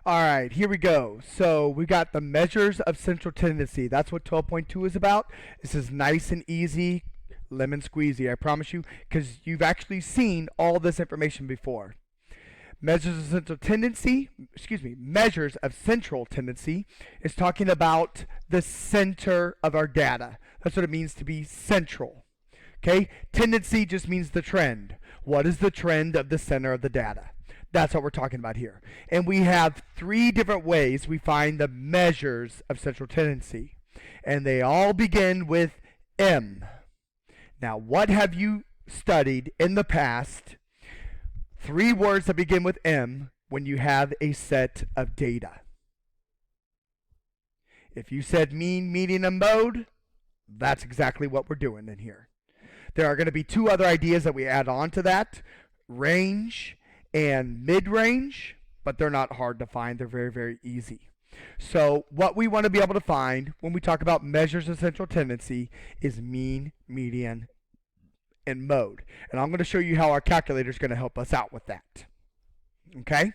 All right, here we go. So we got the measures of central tendency. That's what 12.2 is about. This is nice and easy, lemon squeezy, I promise you, because you've actually seen all this information before. Measures of central tendency, measures of central tendency is talking about the center of our data. That's what it means to be central. Okay? Tendency just means the trend. What is the trend of the center of the data? That's what we're talking about here. And we have three different ways we find the measures of central tendency. And they all begin with M. Now, what have you studied in the past? Three words that begin with M when you have a set of data. If you said mean, median, and mode, that's exactly what we're doing in here. There are going to be two other ideas that we add on to that, range and mid-range, but they're not hard to find. They're very, very easy. So what we want to be able to find when we talk about measures of central tendency is mean, median, and mode. And I'm going to show you how our calculator is going to help us out with that. Okay?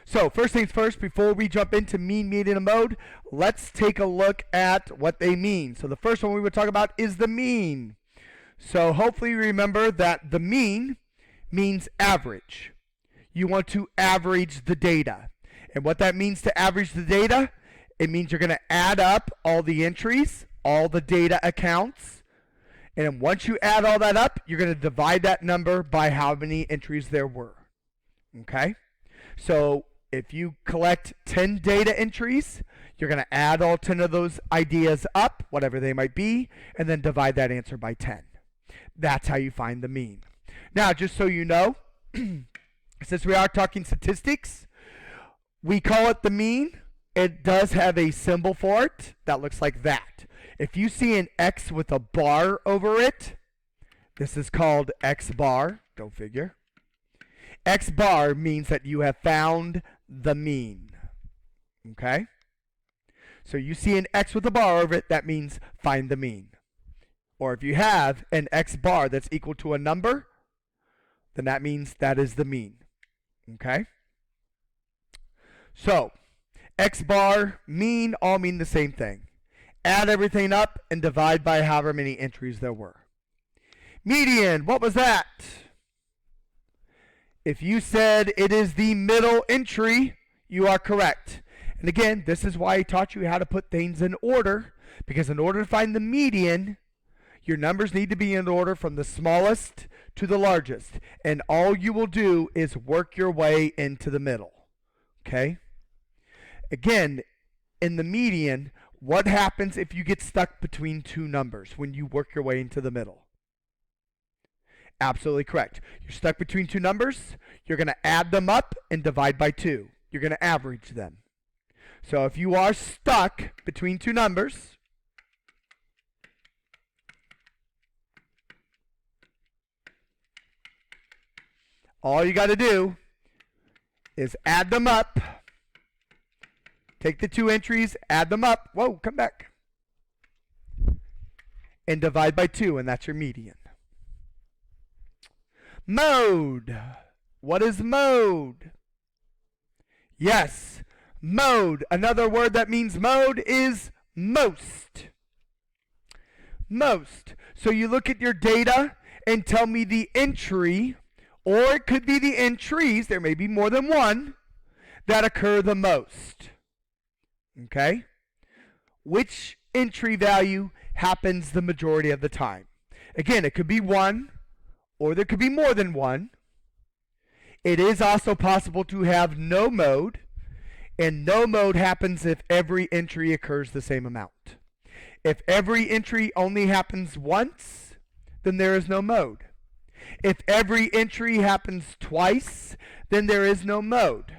So first things first, before we jump into mean, median, and mode, let's take a look at what they mean. So the first one we would talk about is the mean. So hopefully you remember that the mean means average. You want to average the data. And what that means to average the data, it means you're going to add up all the entries, all the data accounts, and once you add all that up, you're going to divide that number by how many entries there were. Okay? So if you collect 10 data entries, you're going to add all 10 of those ideas up, whatever they might be, and then divide that answer by 10. That's how you find the mean. Now, just so you know, since we are talking statistics, we call it the mean. It does have a symbol for it that looks like that. If you see an X with a bar over it, this is called X bar. Go figure. X bar means that you have found the mean. Okay? So you see an X with a bar over it, that means find the mean. Or if you have an X bar that's equal to a number, then that means that is the mean. Okay? So, X bar, mean, all mean the same thing. Add everything up and divide by however many entries there were. Median, what was that? If you said it is the middle entry, you are correct. And again, this is why I taught you how to put things in order, because in order to find the median, your numbers need to be in order from the smallest to the largest. And all you will do is work your way into the middle. Okay? Again, in the median, what happens if you get stuck between two numbers when you work your way into the middle? Absolutely correct. You're stuck between two numbers. You're going to add them up and divide by 2. You're going to average them. So if you are stuck between two numbers, all you got to do is add them up. Take the 2 entries, add them up. Whoa, come back. And divide by 2, and that's your median. Mode. What is mode? Yes, mode. Another word that means mode is most. Most. So you look at your data and tell me the entry, or it could be the entries, there may be more than one, that occur the most. Okay? Which entry value happens the majority of the time? Again, it could be 1, or there could be more than 1. It is also possible to have no mode, and no mode happens if every entry occurs the same amount. If every entry only happens once, then there is no mode. If every entry happens twice, then there is no mode.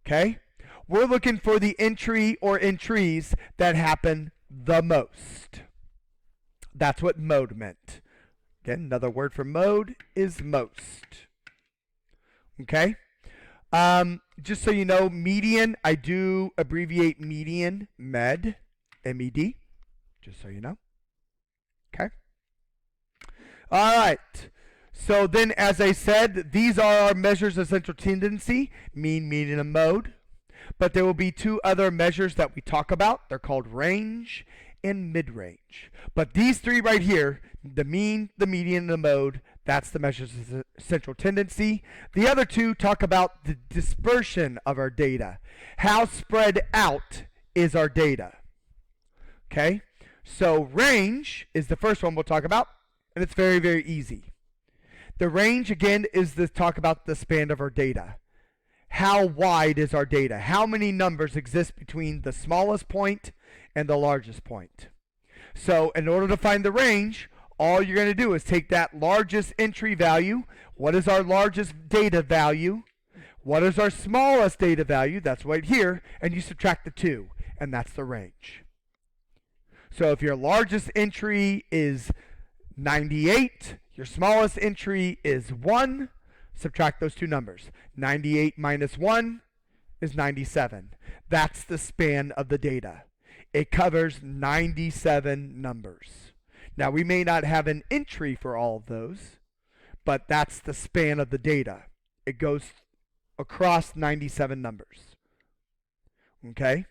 Okay? We're looking for the entry or entries that happen the most. That's what mode meant. Again, another word for mode is most. Okay? Just so you know, median, I do abbreviate median, med, M-E-D, just so you know. Okay? All right. So then, as I said, these are our measures of central tendency, mean, median, and mode. But there will be two other measures that we talk about. They're called range and mid-range. But these three right here, the mean, the median, and the mode, that's the measures of central tendency. The other two talk about the dispersion of our data. How spread out is our data? Okay? So range is the first one we'll talk about, and it's very, very easy. The range, again, is to talk about the span of our data. How wide is our data? How many numbers exist between the smallest point and the largest point? So in order to find the range, all you're going to do is take that largest entry value. What is our largest data value? What is our smallest data value? That's right here. And you subtract the two, and that's the range. So if your largest entry is 98, your smallest entry is 1, subtract those two numbers. 98 minus 1 is 97. That's the span of the data. It covers 97 numbers. Now, we may not have an entry for all of those, but that's the span of the data. It goes across 97 numbers. Okay?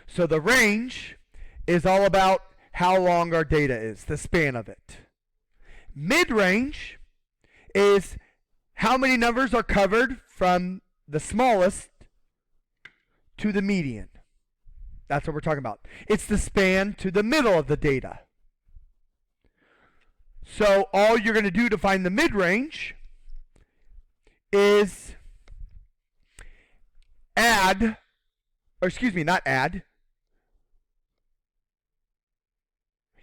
So the range is all about how long our data is, the span of it. Mid-range is how many numbers are covered from the smallest to the median. That's what we're talking about. It's the span to the middle of the data. So all you're going to do to find the mid-range is not add.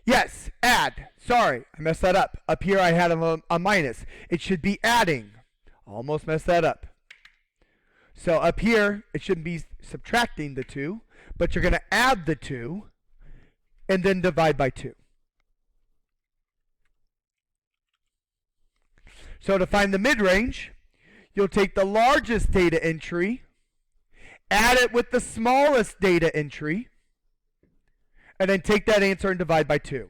Yes, add. Sorry, I messed that up. Up here I had a minus. It should be adding. Almost messed that up. So up here, it shouldn't be subtracting the 2, but you're going to add the 2 and then divide by 2. So to find the mid-range, you'll take the largest data entry, add it with the smallest data entry, and then take that answer and divide by 2.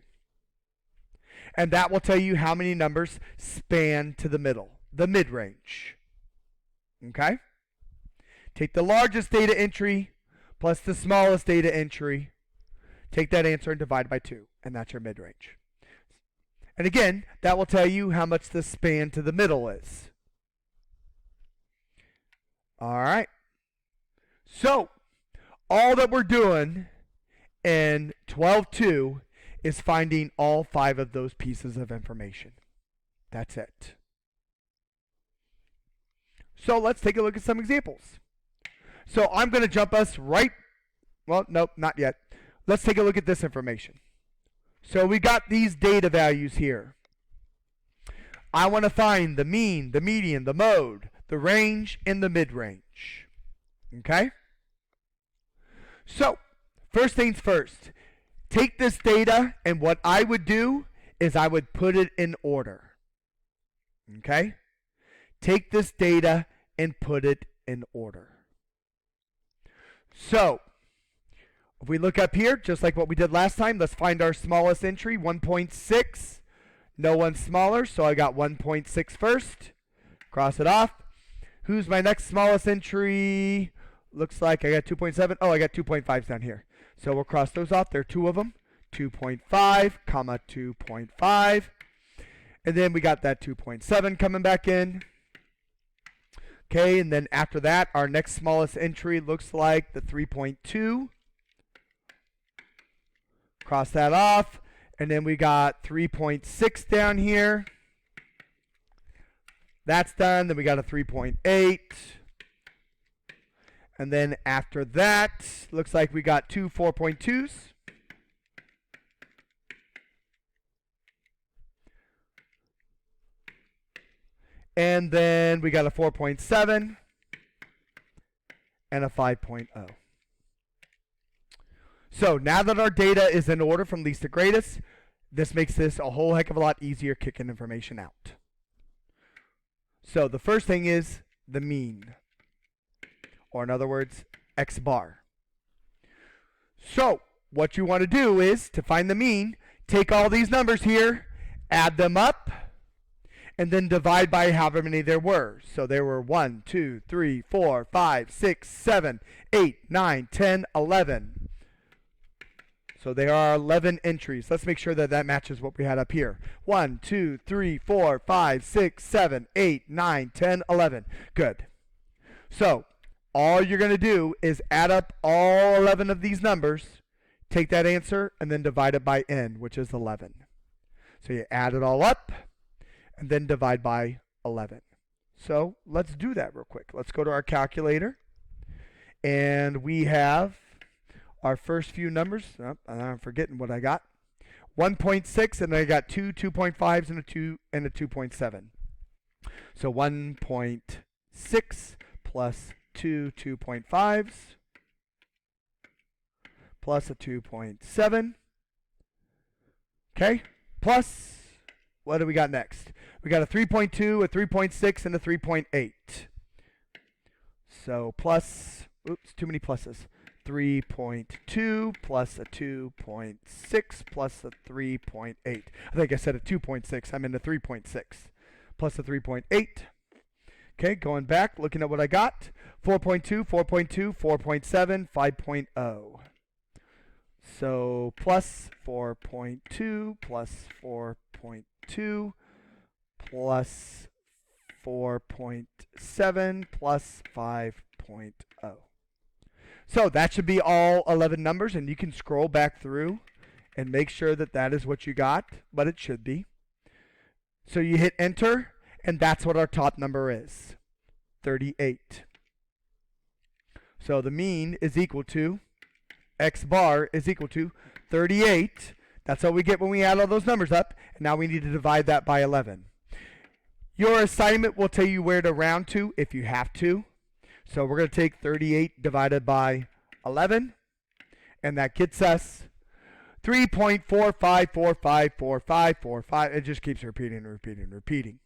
And that will tell you how many numbers span to the middle, the mid-range. Okay? Take the largest data entry plus the smallest data entry, take that answer and divide by 2, and that's your mid-range. And again, that will tell you how much the span to the middle is. All right. So, all that we're doing in 12.2 is finding all 5 of those pieces of information. That's it. So let's take a look at some examples. So I'm going to jump us well, nope, not yet. Let's take a look at this information. So we got these data values here. I want to find the mean, the median, the mode, the range, and the mid-range. Okay? So, first things first. Take this data, and what I would do is I would put it in order. Okay? Take this data and put it in order. So, if we look up here, just like what we did last time, let's find our smallest entry, 1.6. No one's smaller, so I got 1.6 first. Cross it off. Who's my next smallest entry? Looks like I got 2.7. Oh, I got 2.5s down here. So we'll cross those off. There are 2 of them. 2.5, comma 2.5. And then we got that 2.7 coming back in. Okay, and then after that, our next smallest entry looks like the 3.2. Cross that off. And then we got 3.6 down here. That's done. Then we got a 3.8. And then after that, looks like we got 2 4.2s. And then we got a 4.7 and a 5.0. So now that our data is in order from least to greatest, this makes this a whole heck of a lot easier kicking information out. So the first thing is the mean, or in other words, X bar. So what you want to do is, to find the mean, take all these numbers here, add them up, and then divide by however many there were. So there were 1, 2, 3, 4, 5, 6, 7, 8, 9, 10, 11. So there are 11 entries. Let's make sure that that matches what we had up here. 1, 2, 3, 4, 5, 6, 7, 8, 9, 10, 11. Good. So all you're going to do is add up all 11 of these numbers, take that answer, and then divide it by n, which is 11. So you add it all up, and then divide by 11. So let's do that real quick. Let's go to our calculator, and we have our first few numbers. Oh, I'm forgetting what I got. 1.6, and I got two 2.5s and a 2 and a 2.7. So 1.6 plus two 2.5s plus a 2.7. Okay, plus, what do we got next? We got a 3.2, a 3.6, and a 3.8. So plus, oops, too many pluses. 3.2 plus a 2.6 plus a 3.8. I think I said a 2.6. I'm in the 3.6 plus a 3.8. Okay, going back, looking at what I got. 4.2, 4.2, 4.7, 5.0. So plus 4.2 plus 4.2 plus 4.7 plus 5.0. So that should be all 11 numbers, and you can scroll back through and make sure that that is what you got, but it should be. So you hit enter, and that's what our top number is, 38. So the mean is equal to, x bar is equal to 38. That's what we get when we add all those numbers up, and now we need to divide that by 11. Your assignment will tell you where to round to if you have to. So we're going to take 38 divided by 11, and that gets us 3.45454545. It just keeps repeating and repeating and repeating.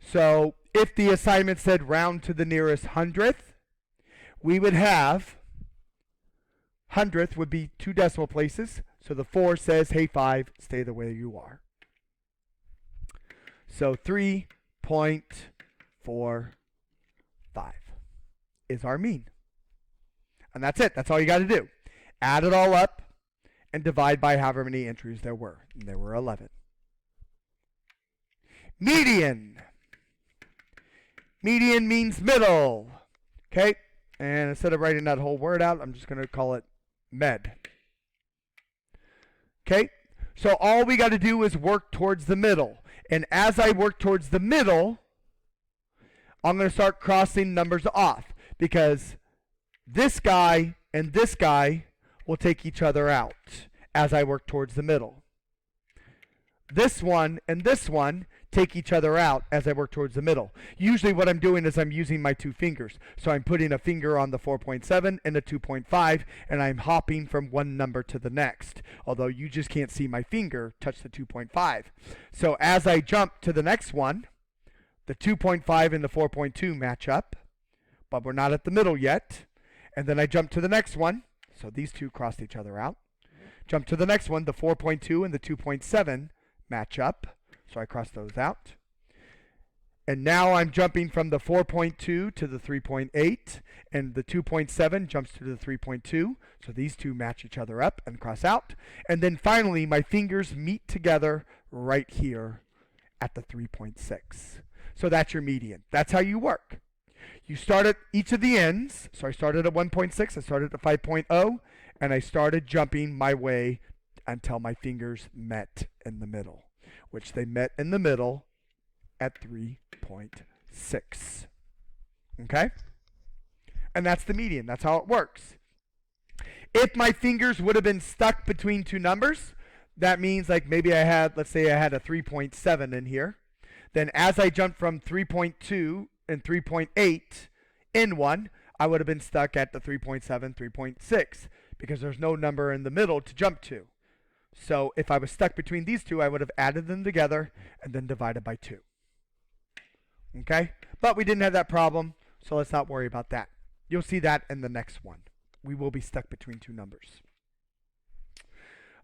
So if the assignment said round to the nearest hundredth, we would have hundredth would be 2 decimal places. So the 4 says, hey 5, stay the way you are. So 3.45 is our mean. And that's it. That's all you got to do. Add it all up and divide by however many entries there were. And there were 11. Median. Median means middle. Okay? And instead of writing that whole word out, I'm just going to call it med. Okay? So all we got to do is work towards the middle. And as I work towards the middle, I'm going to start crossing numbers off, because this guy and this guy will take each other out as I work towards the middle. This one and this one take each other out as I work towards the middle. Usually what I'm doing is I'm using my 2 fingers. So I'm putting a finger on the 4.7 and the 2.5, and I'm hopping from one number to the next. Although you just can't see my finger touch the 2.5. So as I jump to the next one, the 2.5 and the 4.2 match up, but we're not at the middle yet. And then I jump to the next one. So these two crossed each other out. Jump to the next one. The 4.2 and the 2.7 match up. So I cross those out. And now I'm jumping from the 4.2 to the 3.8. And the 2.7 jumps to the 3.2. So these two match each other up and cross out. And then finally, my fingers meet together right here at the 3.6. So that's your median. That's how you work. You start at each of the ends. So I started at 1.6, I started at 5.0, and I started jumping my way until my fingers met in the middle, which they met in the middle at 3.6. Okay? And that's the median. That's how it works. If my fingers would have been stuck between two numbers, that means like maybe I had, let's say I had a 3.7 in here. Then as I jumped from 3.2 and 3.8 in one, I would have been stuck at the 3.7, 3.6, because there's no number in the middle to jump to. So if I was stuck between these two, I would have added them together and then divided by 2. Okay? But we didn't have that problem, so let's not worry about that. You'll see that in the next one. We will be stuck between two numbers.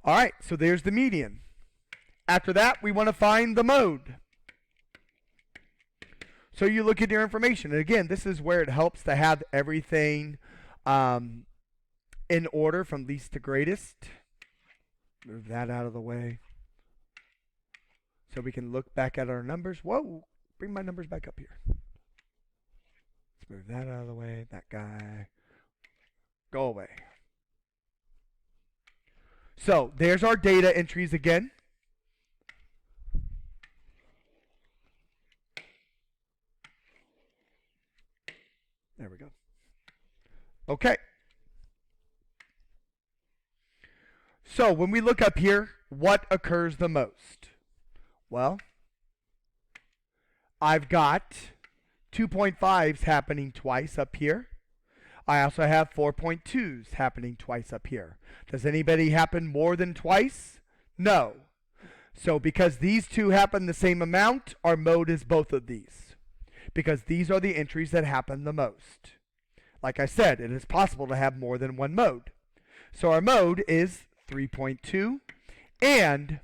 All right, so there's the median. After that, we want to find the mode. So you look at your information. And again, this is where it helps to have everything in order from least to greatest. Move that out of the way. So we can look back at our numbers. Whoa, bring my numbers back up here. Let's move that out of the way. That guy. Go away. So there's our data entries again. There we go. Okay. So when we look up here, what occurs the most? Well, I've got 2.5s happening twice up here. I also have 4.2s happening twice up here. Does anybody happen more than twice? No. So because these two happen the same amount, our mode is both of these. Because these are the entries that happen the most. Like I said, it is possible to have more than one mode. So our mode is 3.2 and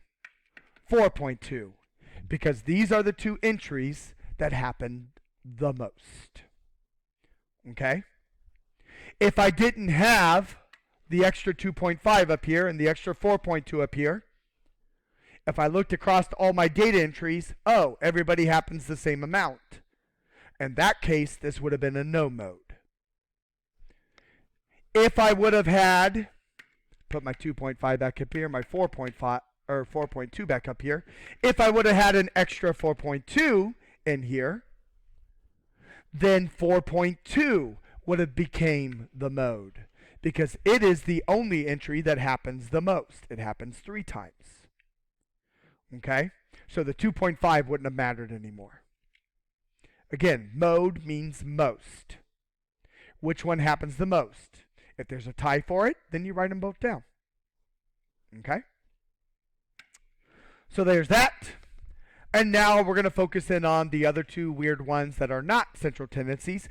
4.2. Because these are the two entries that happen the most. Okay? If I didn't have the extra 2.5 up here and the extra 4.2 up here, if I looked across all my data entries, oh, everybody happens the same amount. In that case, this would have been a no mode. If I would have had, put my 2.5 back up here, my 4.5 or 4.2 back up here, if I would have had an extra 4.2 in here, then 4.2 would have became the mode because it is the only entry that happens the most. It happens 3 times. Okay? So the 2.5 wouldn't have mattered anymore. Again, mode means most. Which one happens the most? If there's a tie for it, then you write them both down. Okay? So there's that. And now we're going to focus in on the other two weird ones that are not central tendencies.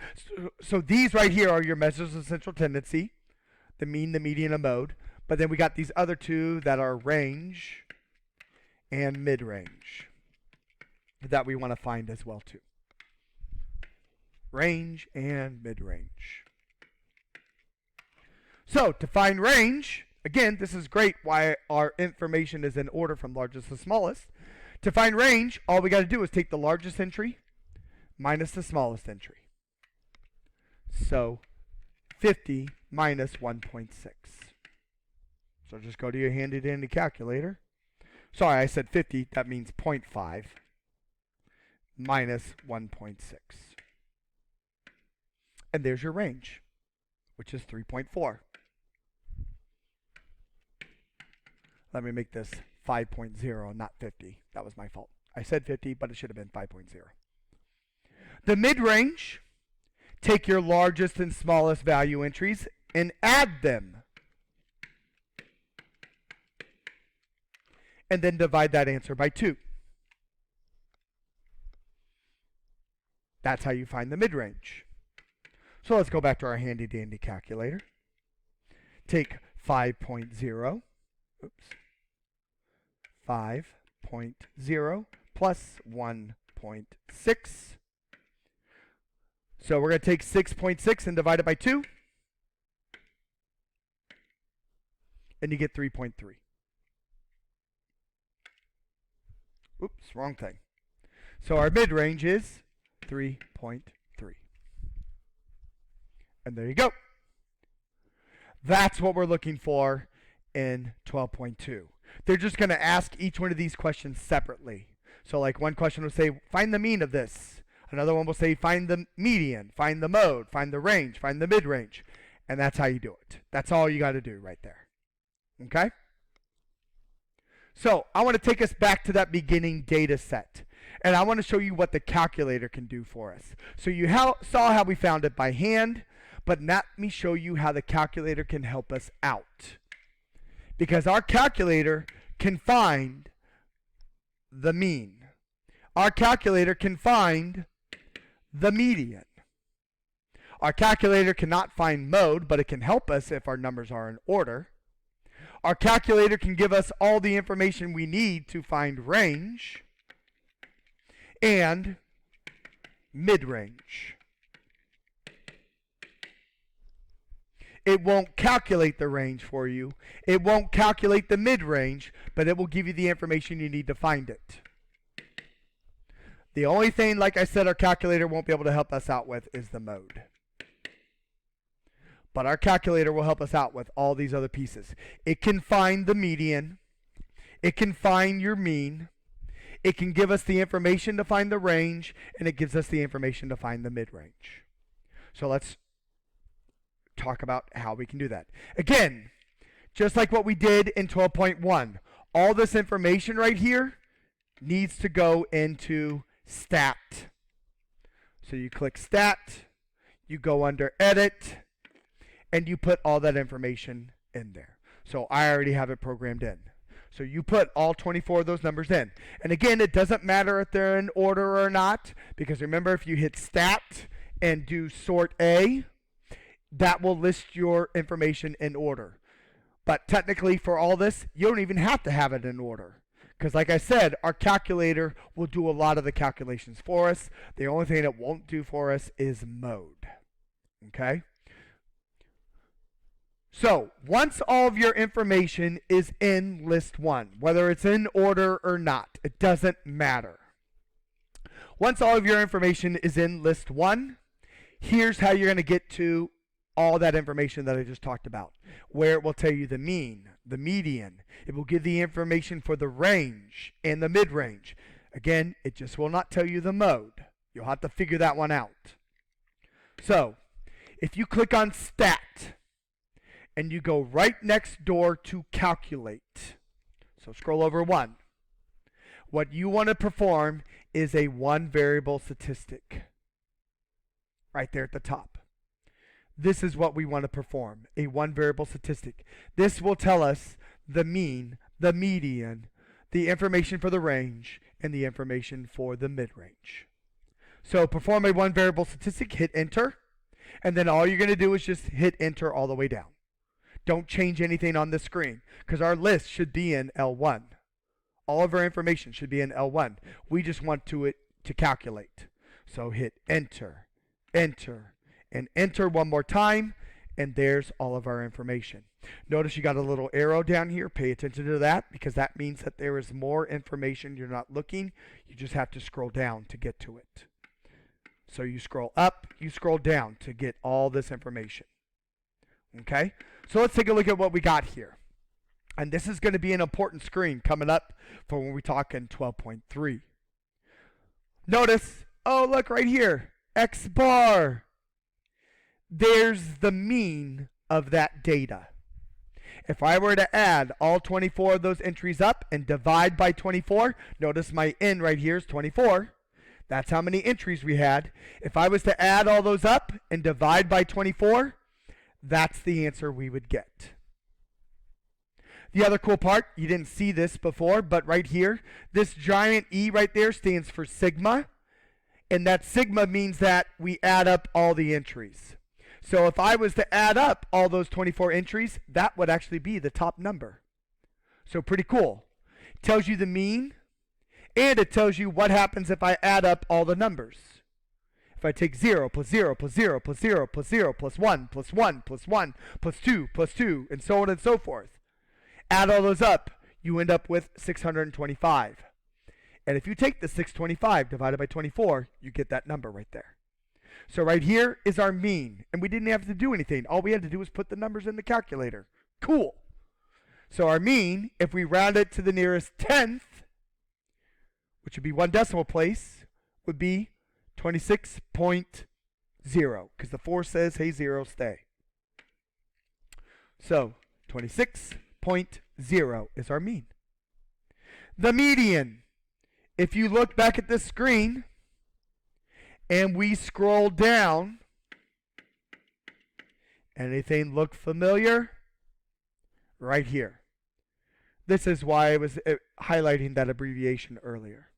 So these right here are your measures of central tendency, the mean, the median, and mode. But then we got these other two that are range and mid-range that we want to find as well too. Range and mid-range. So to find range, again, this is great why our information is in order from largest to smallest. To find range, all we got to do is take the largest entry minus the smallest entry. So 50 minus 1.6. So just go to your handy dandy calculator. Sorry, I said 50. That means 0.5 minus 1.6. And there's your range, which is 3.4. Let me make this 5.0, not 50. That was my fault. I said 50, but it should have been 5.0. The mid-range, take your largest and smallest value entries and add them. And then divide that answer by 2. That's how you find the mid-range. So let's go back to our handy-dandy calculator. Take 5.0. Oops. 5.0 plus 1.6. So we're going to take 6.6 and divide it by 2. And you get 3.3. Oops, wrong thing. So our mid-range is 3.3. And there you go. That's what we're looking for in 12.2. They're just going to ask each one of these questions separately. So like one question will say, find the mean of this. Another one will say, find the median, find the mode, find the range, find the mid-range. And that's how you do it. That's all you got to do right there. Okay? So I want to take us back to that beginning data set. And I want to show you what the calculator can do for us. So you saw how we found it by hand, but let me show you how the calculator can help us out. Because our calculator can find the mean. Our calculator can find the median. Our calculator cannot find mode, but it can help us if our numbers are in order. Our calculator can give us all the information we need to find range. And mid-range. It won't calculate the range for you. It won't calculate the mid-range, but it will give you the information you need to find it. The only thing, like I said, our calculator won't be able to help us out with is the mode. But our calculator will help us out with all these other pieces. It can find the median. It can find your mean. It can give us the information to find the range, and it gives us the information to find the mid-range. So let's talk about how we can do that. Again, just like what we did in 12.1, all this information right here needs to go into stat. So you click stat, you go under edit, and you put all that information in there. So I already have it programmed in. So you put all 24 of those numbers in. And again, it doesn't matter if they're in order or not, because remember, if you hit stat and do sort A, that will list your information in order. But technically for all this, you don't even have to have it in order. Because like I said, our calculator will do a lot of the calculations for us. The only thing it won't do for us is mode. Okay? So once all of your information is in list 1, whether it's in order or not, it doesn't matter. Once all of your information is in list 1, here's how you're going to get to all that information that I just talked about, where it will tell you the mean, the median. It will give the information for the range and the mid-range. Again, it just will not tell you the mode. You'll have to figure that one out. So if you click on stat and you go right next door to calculate, so scroll over 1, what you want to perform is a one variable statistic right there at the top. This is what we want to perform, a one variable statistic. This will tell us the mean, the median, the information for the range, and the information for the mid-range. So perform a one variable statistic, hit enter, and then all you're going to do is just hit enter all the way down. Don't change anything on the screen, because our list should be in L1. All of our information should be in L1. We just want it to calculate. So hit enter, enter, and enter one more time, and there's all of our information. Notice you got a little arrow down here. Pay attention to that, because that means that there is more information. You're not looking. You just have to scroll down to get to it. So you scroll up, you scroll down to get all this information. Okay? So let's take a look at what we got here. And this is going to be an important screen coming up for when we talk in 12.3. Notice, oh look right here, X bar. There's the mean of that data. If I were to add all 24 of those entries up and divide by 24, notice my N right here is 24. That's how many entries we had. If I was to add all those up and divide by 24, that's the answer we would get. The other cool part, you didn't see this before, but right here, this giant E right there stands for sigma, and that sigma means that we add up all the entries. So if I was to add up all those 24 entries, that would actually be the top number. So pretty cool. It tells you the mean, and it tells you what happens if I add up all the numbers. If I take 0 plus 0 plus 0 plus 0 plus 0 plus 1 plus 1 plus 1 plus 2 plus 2, and so on and so forth. Add all those up, you end up with 625. And if you take the 625 divided by 24, you get that number right there. So right here is our mean, and we didn't have to do anything. All we had to do was put the numbers in the calculator. Cool. So our mean, if we round it to the nearest tenth, which would be one decimal place, would be 26.0, because the 4 says, hey, 0, stay. So 26.0 is our mean. The median, if you look back at this screen and we scroll down, anything look familiar? Right here. This is why I was highlighting that abbreviation earlier.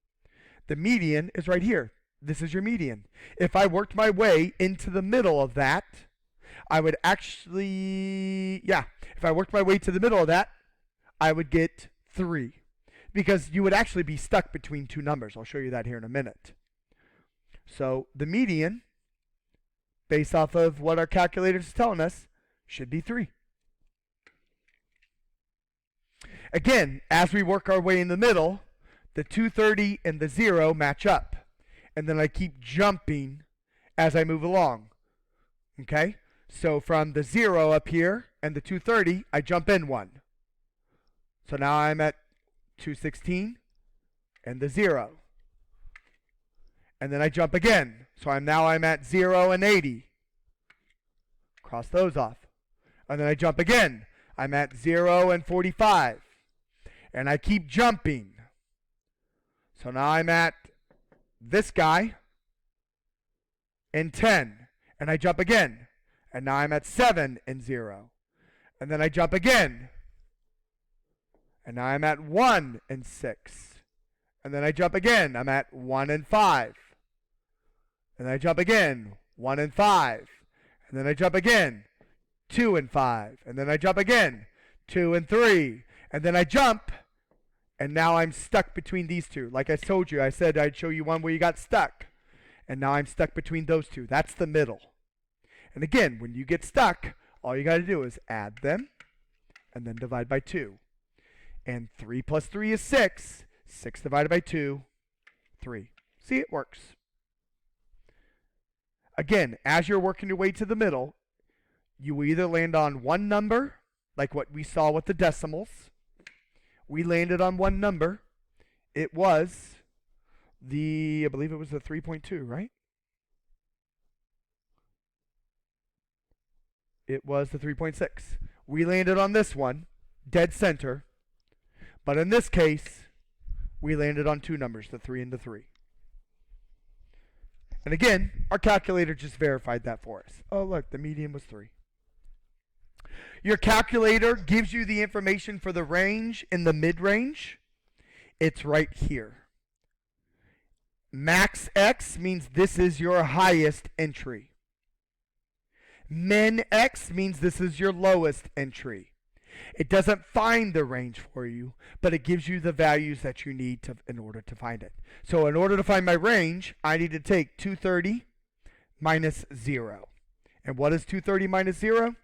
The median is right here. This is your median. If I worked my way into the middle of that, I would actually, if I worked my way to the middle of that, I would get 3. Because you would actually be stuck between two numbers. I'll show you that here in a minute. So the median, based off of what our calculator is telling us, should be 3. Again, as we work our way in the middle, the 230 and the 0 match up. And then I keep jumping as I move along. Okay? So from the 0 up here and the 230, I jump in 1. So now I'm at 216 and the 0. And then I jump again. So I'm at 0 and 80. Cross those off. And then I jump again. I'm at 0 and 45. And I keep jumping. So now I'm at this guy and 10. And I jump again. And now I'm at 7 and 0. And then I jump again. And now I'm at 1 and 6. And then I jump again. I'm at 1 and 5. And then I jump again. 1 and 5. And then I jump again. 2 and 5. And then I jump again. 2 and 3. And then I jump. And now I'm stuck between these two. Like I told you, I said I'd show you one where you got stuck. And now I'm stuck between those two. That's the middle. And again, when you get stuck, all you got to do is add them and then divide by 2. And 3 plus 3 is 6. 6 divided by 2, 3. See, it works. Again, as you're working your way to the middle, you will either land on one number, like what we saw with the decimals. We landed on one number. It was I believe it was the 3.2, right? It was the 3.6. We landed on this one, dead center. But in this case, we landed on two numbers, the 3 and the 3. And again, our calculator just verified that for us. Oh, look, the median was 3. Your calculator gives you the information for the range and the mid-range. It's right here. Max X means this is your highest entry. Min X means this is your lowest entry. It doesn't find the range for you, but it gives you the values that you need in order to find it. So in order to find my range, I need to take 230 minus 0. And what is 230 minus 0?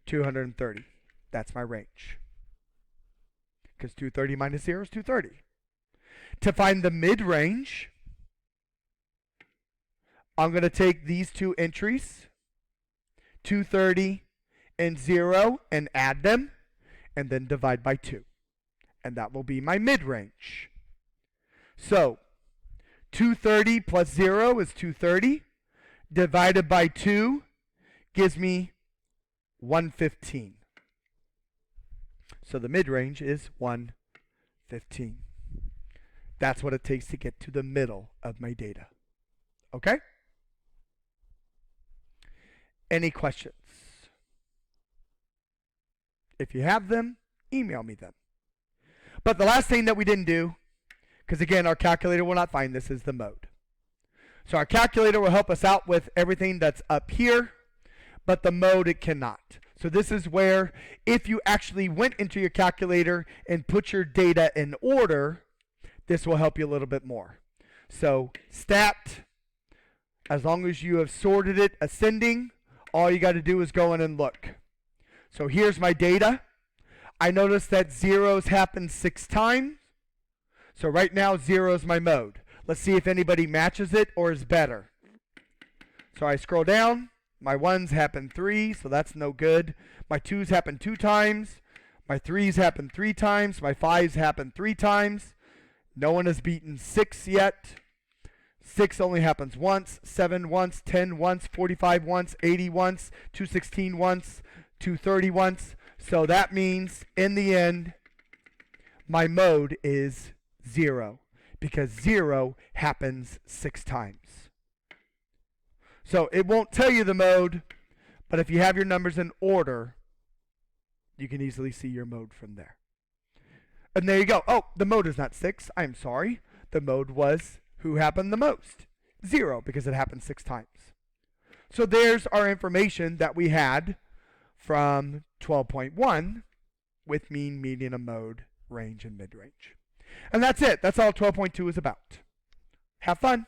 230. That's my range. Because 230 minus 0 is 230. To find the mid-range, I'm going to take these two entries, 230 and 0, and add them, and then divide by 2. And that will be my mid-range. So 230 plus 0 is 230. Divided by 2 gives me 115. So the mid-range is 115. That's what it takes to get to the middle of my data. Okay? Any questions? If you have them, email me them. But the last thing that we didn't do, because again, our calculator will not find this, is the mode. So our calculator will help us out with everything that's up here, but the mode it cannot. So this is where if you actually went into your calculator and put your data in order, this will help you a little bit more. So stat, as long as you have sorted it ascending, all you got to do is go in and look. So here's my data. I notice that zeros happen 6 times. So right now 0 is my mode. Let's see if anybody matches it or is better. So I scroll down. My 1s happen 3, so that's no good. My 2s happen 2 times. My 3s happen 3 times. My 5s happen 3 times. No one has beaten 6 yet. 6 only happens once. 7 once. 10 once. 45 once. 80 once. 216 once. 230 once. So that means in the end, my mode is 0 because 0 happens 6 times. So it won't tell you the mode, but if you have your numbers in order, you can easily see your mode from there. And there you go. Oh, the mode is not 6. I'm sorry. The mode was who happened the most. 0, because it happened 6 times. So there's our information that we had from 12.1 with mean, median, and mode, range, and mid-range. And that's it. That's all 12.2 is about. Have fun.